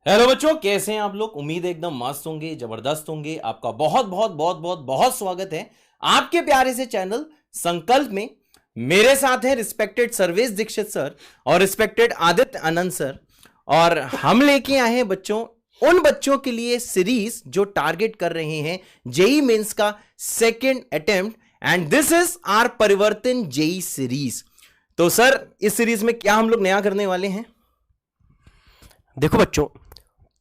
Hello बच्चों, कैसे हैं आप लोग। उम्मीद है एकदम मस्त होंगे, जबरदस्त होंगे। आपका बहुत बहुत बहुत बहुत बहुत स्वागत है आपके प्यारे से चैनल संकल्प में। मेरे साथ है रिस्पेक्टेड सर्वेश दीक्षित सर और रिस्पेक्टेड आदित्य आनंद सर। और हम लेके आए हैं बच्चों, उन बच्चों के लिए सीरीज जो टारगेट कर रहे हैं जेई मेंस का second attempt, and this is our Parivartan JEE series. तो सर, इस सीरीज में क्या हम लोग नया करने वाले हैं? देखो बच्चों,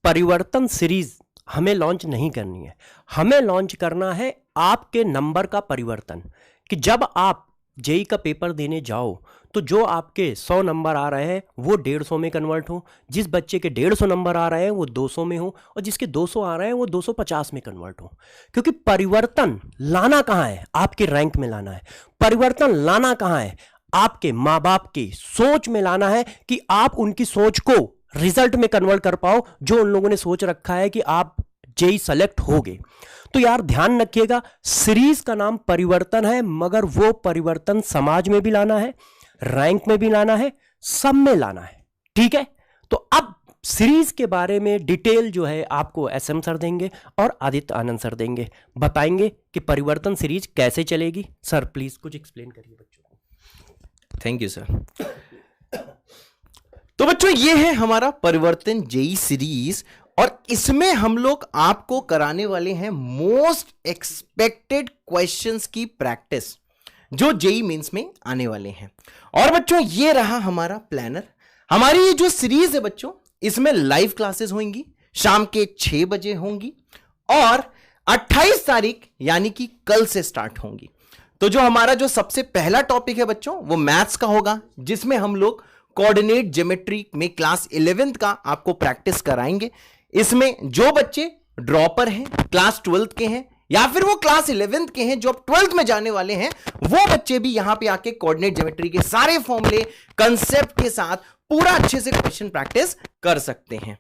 परिवर्तन सीरीज हमें लॉन्च नहीं करनी है। हमें लॉन्च करना है आपके नंबर का परिवर्तन, कि जब आप जेई का पेपर देने जाओ तो जो आपके 100 नंबर आ रहे हैं वो 150 में कन्वर्ट हो, जिस बच्चे के 150 नंबर आ रहे हैं वो 200 में हो, और जिसके 200 आ रहे हैं वो 250 में कन्वर्ट हो। क्योंकि परिवर्तन लाना कहाँ है? आपके रैंक में लाना है। परिवर्तन लाना कहाँ है? आपके माँ बाप की सोच में लाना है, कि आप उनकी सोच को रिजल्ट में कन्वर्ट कर पाओ, जो उन लोगों ने सोच रखा है कि आप जेई सेलेक्ट होगे। तो यार ध्यान रखिएगा, सीरीज का नाम परिवर्तन है, मगर वो परिवर्तन समाज में भी लाना है, रैंक में भी लाना है, सब में लाना है। ठीक है? तो अब सीरीज के बारे में डिटेल जो है आपको एसएम सर देंगे और आदित्य आनंद सर देंगे, बताएंगे कि परिवर्तन सीरीज कैसे चलेगी। सर प्लीज कुछ एक्सप्लेन करिए बच्चों को। Thank you sir. तो बच्चों, ये है हमारा परिवर्तन जेई सीरीज, और इसमें हम लोग आपको कराने वाले हैं मोस्ट एक्सपेक्टेड क्वेश्चंस की प्रैक्टिस जो जेई मेंस में आने वाले हैं। और बच्चों, ये रहा हमारा प्लानर। हमारी ये जो सीरीज है बच्चों, इसमें लाइव क्लासेस होंगी, शाम के 6 बजे होंगी, और 28 तारीख यानी कि कल से स्टार्ट होंगी। तो जो हमारा जो सबसे पहला टॉपिक है बच्चों, वो मैथ्स का होगा, जिसमें हम लोग कोऑर्डिनेट ज्योमेट्री में क्लास 11th का आपको प्रैक्टिस कराएंगे। इसमें जो बच्चे ड्रॉपर हैं, क्लास 12th के हैं, या फिर वो क्लास 11th के हैं जो अब 12th में जाने वाले हैं, वो बच्चे भी यहां पे आके कोऑर्डिनेट ज्योमेट्री के सारे फॉर्मूले कंसेप्ट के साथ पूरा अच्छे से क्वेश्चन प्रैक्टिस कर सकते हैं।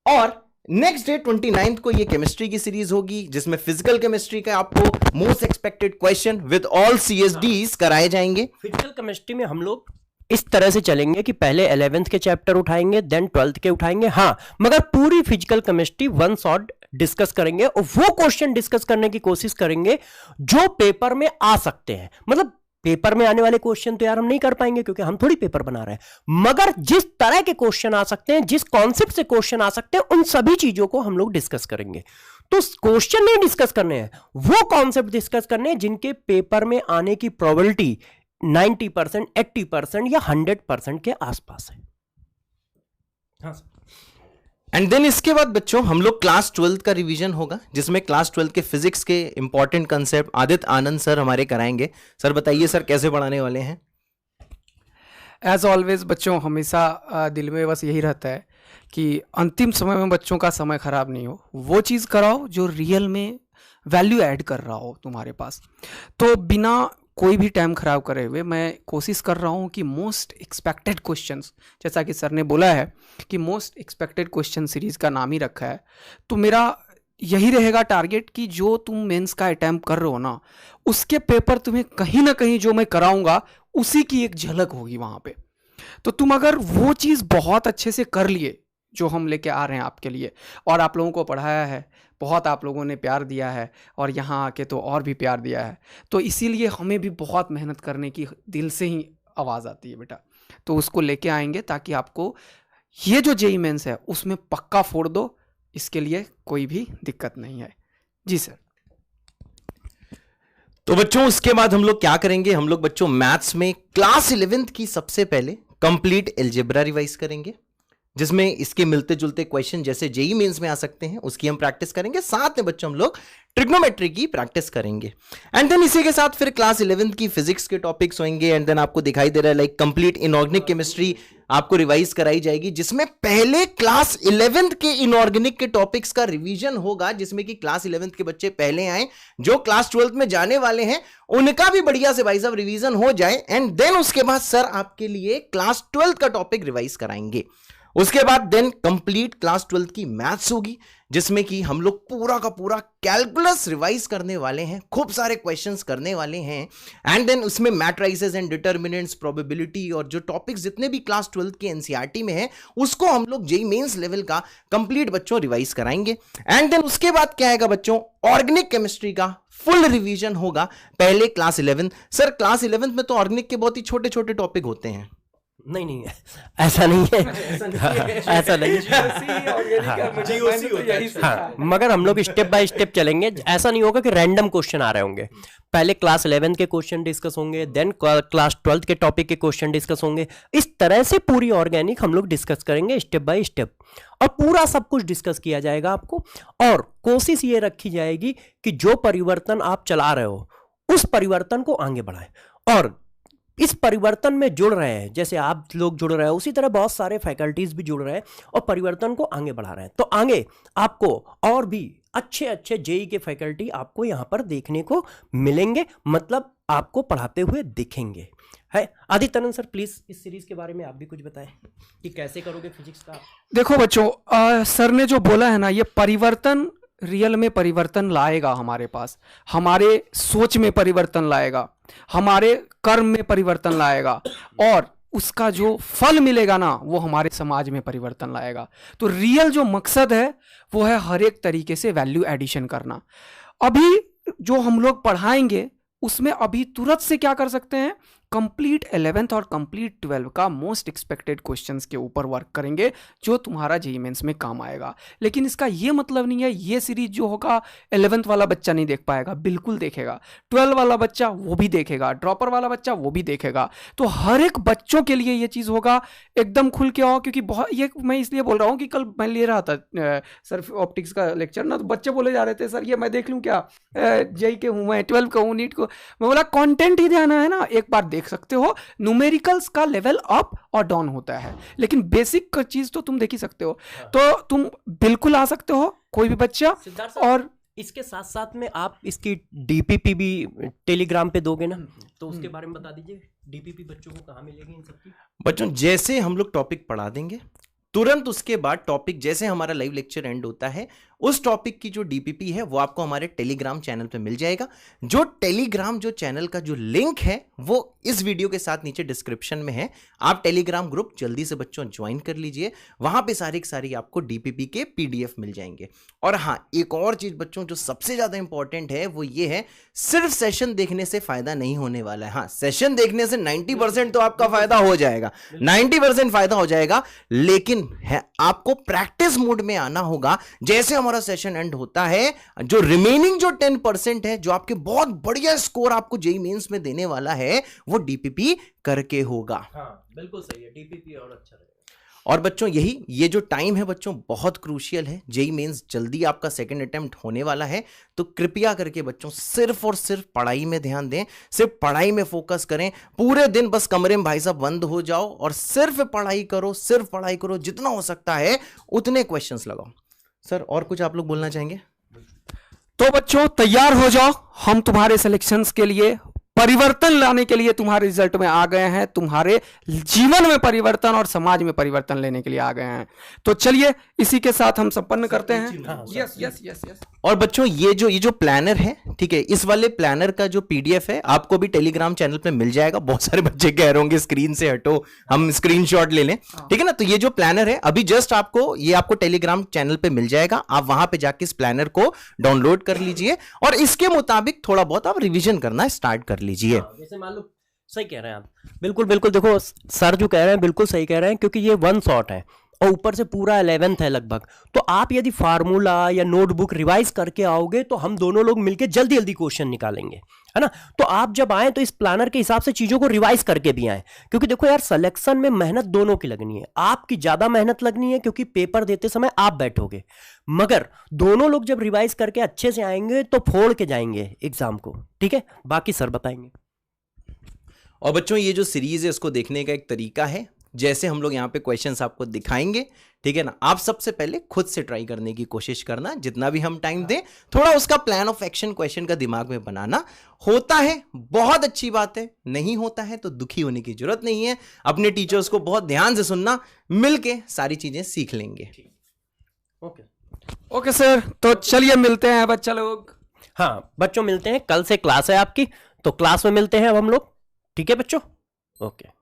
और नेक्स्ट डे 29th को ये केमिस्ट्री की सीरीज होगी, जिसमें फिजिकल केमिस्ट्री का आपको most expected question with all CSDs कराए जाएंगे। फिजिकल केमिस्ट्री में हम लोग इस तरह से चलेंगे कि पहले 11th के चैप्टर उठाएंगे, देन 12th के उठाएंगे, हाँ, मगर पूरी physical chemistry one shot discuss करेंगे, और वो क्वेश्चन डिस्कस करने की कोशिश करेंगे जो पेपर में आ सकते हैं। मतलब पेपर में आने वाले क्वेश्चन तो यार हम नहीं कर पाएंगे, क्योंकि हम थोड़ी पेपर बना रहे हैं, मगर जिस तरह के क्वेश्चन आ सकते हैं, जिस कॉन्सेप्ट से क्वेश्चन आ सकते हैं, उन सभी चीजों को हम लोग डिस्कस करेंगे। तो क्वेश्चन नहीं डिस्कस करने हैं, वो कॉन्सेप्ट डिस्कस करने हैं जिनके पेपर में आने की प्रोबेबिलिटी 90%, 80% या 100% के आसपास है। हाँ। एंड देन इसके बाद बच्चों हम लोग क्लास 12th का रिवीजन होगा, जिसमें क्लास 12th के फिजिक्स के इंपॉर्टेंट कंसेप्ट आदित्य आनंद सर हमारे कराएंगे। सर बताइए सर, कैसे पढ़ाने वाले हैं? एज ऑलवेज बच्चों, हमेशा दिल में बस यही रहता है कि अंतिम समय में बच्चों का समय खराब नहीं हो, वो चीज़ कराओ जो रियल में वैल्यू ऐड कर रहा हो तुम्हारे पास। तो बिना कोई भी टाइम खराब करे हुए मैं कोशिश कर रहा हूँ कि मोस्ट एक्सपेक्टेड क्वेश्चंस, जैसा कि सर ने बोला है कि मोस्ट एक्सपेक्टेड क्वेश्चन सीरीज़ का नाम ही रखा है, तो मेरा यही रहेगा टारगेट कि जो तुम मेंस का अटैम्प्ट कर रहे हो ना, उसके पेपर तुम्हें कहीं ना कहीं जो मैं कराऊंगा उसी की एक झलक होगी वहाँ पे। तो तुम अगर वो चीज़ बहुत अच्छे से कर लिए जो हम लेके आ रहे हैं आपके लिए, और आप लोगों को पढ़ाया है, बहुत आप लोगों ने प्यार दिया है, और यहाँ आके तो और भी प्यार दिया है, तो इसीलिए हमें भी बहुत मेहनत करने की दिल से ही आवाज़ आती है बेटा। तो उसको लेके आएंगे ताकि आपको ये जो जेई मेंस है उसमें पक्का फोड़ दो, इसके लिए कोई भी दिक्कत नहीं है। जी सर। तो बच्चों, उसके बाद हम लोग क्या करेंगे? हम लोग बच्चों मैथ्स में क्लास 11th की सबसे पहले कंप्लीट अलजेब्रा रिवाइज करेंगे, जिसमें इसके मिलते जुलते क्वेश्चन जैसे जेई मेंस में आ सकते हैं उसकी हम प्रैक्टिस करेंगे। साथ में बच्चों हम लोग ट्रिग्नोमेट्री की प्रैक्टिस करेंगे, एंड देन इसी के साथ फिर क्लास 11th की फिजिक्स के टॉपिक्स होंगे। एंड देन आपको दिखाई दे रहा है लाइक कंप्लीट इनऑर्गेनिक केमिस्ट्री आपको रिवाइज कराई जाएगी, जिसमें पहले क्लास 11th के इनऑर्गेनिक के टॉपिक्स का रिवीजन होगा, जिसमें कि क्लास 11th के बच्चे पहले आए, जो क्लास 12th में जाने वाले हैं उनका भी बढ़िया से भाई साहब रिवीजन हो जाए। एंड देन उसके बाद सर आपके लिए क्लास 12th का टॉपिक रिवाइज कराएंगे। उसके बाद देन कंप्लीट क्लास 12th की मैथ्स होगी, जिसमें कि हम लोग पूरा का पूरा कैलकुलस रिवाइज करने वाले हैं, खूब सारे क्वेश्चंस करने वाले हैं, एंड देन उसमें मैट्रिसेस एंड डिटर्मिनेंट्स, प्रोबेबिलिटी और जो टॉपिक्स जितने भी क्लास 12 के एनसीईआरटी में है उसको हम लोग जेईई मेंस लेवल का कंप्लीट बच्चों रिवाइज कराएंगे। एंड देन उसके बाद क्या आएगा बच्चों, ऑर्गेनिक केमिस्ट्री का फुल रिवीजन होगा पहले क्लास 11। सर क्लास 11 में तो ऑर्गेनिक के बहुत ही छोटे छोटे टॉपिक होते हैं। नहीं नहीं, ऐसा नहीं है, ऐसा नहीं हाँ, मगर हम लोग स्टेप बाय स्टेप चलेंगे। ऐसा नहीं होगा कि रैंडम क्वेश्चन आ रहे होंगे। पहले क्लास 11 के क्वेश्चन डिस्कस होंगे, देन क्लास 12 के टॉपिक के क्वेश्चन डिस्कस होंगे। इस तरह से पूरी ऑर्गेनिक हम लोग डिस्कस करेंगे स्टेप बाय स्टेप, और पूरा सब कुछ डिस्कस किया जाएगा आपको। और कोशिश ये रखी जाएगी कि जो परिवर्तन आप चला रहे हो उस परिवर्तन को आगे बढ़ाएं, और इस परिवर्तन में जुड़ रहे हैं, जैसे आप लोग जुड़ रहे हैं उसी तरह बहुत सारे फैकल्टीज भी जुड़ रहे हैं और परिवर्तन को आगे बढ़ा रहे हैं। तो आगे आपको और भी अच्छे अच्छे जेईई के फैकल्टी आपको यहाँ पर देखने को मिलेंगे, मतलब आपको पढ़ाते हुए दिखेंगे। है आदित्य आनंद सर, प्लीज इस सीरीज के बारे में आप भी कुछ बताएं कि कैसे करोगे फिजिक्स का। देखो बच्चों, सर ने जो बोला है ना, ये परिवर्तन रियल में परिवर्तन लाएगा हमारे पास, हमारे सोच में परिवर्तन लाएगा, हमारे कर्म में परिवर्तन लाएगा, और उसका जो फल मिलेगा ना वो हमारे समाज में परिवर्तन लाएगा। तो रियल जो मकसद है वो है हर एक तरीके से वैल्यू एडिशन करना। अभी जो हम लोग पढ़ाएंगे उसमें अभी तुरंत से क्या कर सकते हैं, कंप्लीट 11th और कंप्लीट 12 का मोस्ट एक्सपेक्टेड क्वेश्चंस के ऊपर वर्क करेंगे जो तुम्हारा जेईई मेंस में काम आएगा। लेकिन इसका ये मतलब नहीं है ये सीरीज जो होगा 11th वाला बच्चा नहीं देख पाएगा, बिल्कुल देखेगा। 12 वाला बच्चा वो भी देखेगा, ड्रॉपर वाला बच्चा वो भी देखेगा। तो हर एक बच्चों के लिए ये चीज़ होगा, एकदम खुल के आओ। क्योंकि बहुत ये मैं इसलिए बोल रहा हूँ कि कल मैं ले रहा था सर ऑप्टिक्स का लेक्चर ना, तो बच्चे बोले जा रहे थे सर ये मैं देख लूँ क्या, जेईई के हूँ मैं, 12 का हूँ, नीट को। मैं बोला कॉन्टेंट ही देना है ना, एक बार देख सकते हो। न्यूमेरिकल्स का लेवल अप और डाउन होता है, लेकिन बेसिक चीज तो तुम देख ही सकते हो। तो तुम बिल्कुल आ सकते हो कोई भी बच्चा। और इसके साथ साथ में आप इसकी डीपीपी भी टेलीग्राम पे दोगे ना, तो उसके बारे में बता दीजिए। डीपीपी बच्चों को कहाँ मिलेगी इन सबकी? बच्चों जैसे हम लोग टॉपिक पढ़ा देंगे तुरंत उसके बाद टॉपिक जैसे हमारा लाइव लेक्चर एंड होता है उस टॉपिक की जो डीपीपी है वो आपको हमारे टेलीग्राम चैनल पे मिल जाएगा। जो टेलीग्राम जो चैनल का जो लिंक है वो इस वीडियो के साथ नीचे डिस्क्रिप्शन में है। आप टेलीग्राम ग्रुप जल्दी से बच्चों ज्वाइन कर लीजिए, वहां पे सारी की सारी आपको डीपीपी के पीडीएफ मिल जाएंगे। और हाँ, एक और चीज बच्चों जो सबसे ज्यादा इंपॉर्टेंट है वो ये है, सिर्फ सेशन देखने से फायदा नहीं होने वाला है। हाँ, सेशन देखने से 90% तो आपका फायदा हो जाएगा, 90% फायदा हो जाएगा, लेकिन है आपको प्रैक्टिस मोड में आना होगा। जैसे हमारा सेशन एंड होता है, जो रिमेनिंग जो 10% है जो आपके बहुत बढ़िया स्कोर आपको जेईई मेंस में देने वाला है वो डीपीपी करके होगा। हाँ, बिल्कुल सही है, डीपीपी और अच्छा रहेगा। और बच्चों यही ये जो टाइम है बच्चों बहुत क्रूशियल है। जेईई मेंस जल्दी आपका सेकंड अटेम्प्ट होने वाला है, तो कृपया करके बच्चों सिर्फ और सिर्फ पढ़ाई में ध्यान दें, सिर्फ पढ़ाई में फोकस करें। पूरे दिन बस कमरे में भाई साहब बंद हो जाओ और सिर्फ पढ़ाई करो, सिर्फ पढ़ाई करो, जितना हो सकता है उतने क्वेश्चंस लगाओ। सर और कुछ आप लोग बोलना चाहेंगे? तो बच्चों तैयार हो जाओ, हम तुम्हारे सिलेक्शंस के लिए परिवर्तन लाने के लिए तुम्हारे रिजल्ट में आ गए हैं, तुम्हारे जीवन में परिवर्तन और समाज में परिवर्तन लेने के लिए आ गए हैं। तो चलिए इसी के साथ हम संपन्न करते हैं। Yes yes yes yes. और बच्चों ये जो प्लानर है, ठीक है, इस वाले प्लानर का जो पीडीएफ है आपको भी टेलीग्राम चैनल पे मिल जाएगा। बहुत सारे बच्चे कह रहे होंगे स्क्रीन से हटो, हम स्क्रीनशॉट ले लें, ठीक है ना। तो ये जो प्लानर है अभी जस्ट आपको टेलीग्राम चैनल पे मिल जाएगा। आप वहां पे जाके इस प्लानर को डाउनलोड कर लीजिए और इसके मुताबिक थोड़ा बहुत आप रिविजन करना स्टार्ट कर लीजिए। जैसे मान लो, सही कह रहे हैं आप, बिल्कुल बिल्कुल। देखो सर जो कह रहे हैं बिल्कुल सही कह रहे हैं, क्योंकि ये वन शॉट है और ऊपर से पूरा 11th है लगभग। तो आप यदि फार्मूला या नोटबुक रिवाइज करके आओगे तो हम दोनों लोग मिलकर जल्दी जल्दी क्वेश्चन निकालेंगे, है ना। तो आप जब आए तो इस प्लानर के हिसाब से चीजों को रिवाइज करके भी आए, क्योंकि देखो यार सिलेक्शन में मेहनत दोनों की लगनी है। आपकी ज्यादा मेहनत लगनी है क्योंकि पेपर देते समय आप बैठोगे, मगर दोनों लोग जब रिवाइज करके अच्छे से आएंगे तो फोड़ के जाएंगे एग्जाम को, ठीक है। बाकी सर बताएंगे। और बच्चों ये जो सीरीज है उसको देखने का एक तरीका है, जैसे हम लोग यहाँ पे क्वेश्चंस आपको दिखाएंगे, ठीक है ना। आप सबसे पहले खुद से ट्राई करने की कोशिश करना, जितना भी हम टाइम दें थोड़ा उसका प्लान ऑफ एक्शन क्वेश्चन का दिमाग में बनाना। होता है बहुत अच्छी बात है, नहीं होता है तो दुखी होने की जरूरत नहीं है। अपने टीचर्स को बहुत ध्यान से सुनना, मिलके सारी चीजें सीख लेंगे। ओके। ओके सर, तो चलिए मिलते हैं बच्चा लोग। हाँ बच्चों, मिलते हैं, कल से क्लास है आपकी, तो क्लास में मिलते हैं अब हम लोग, ठीक है बच्चों? ओके।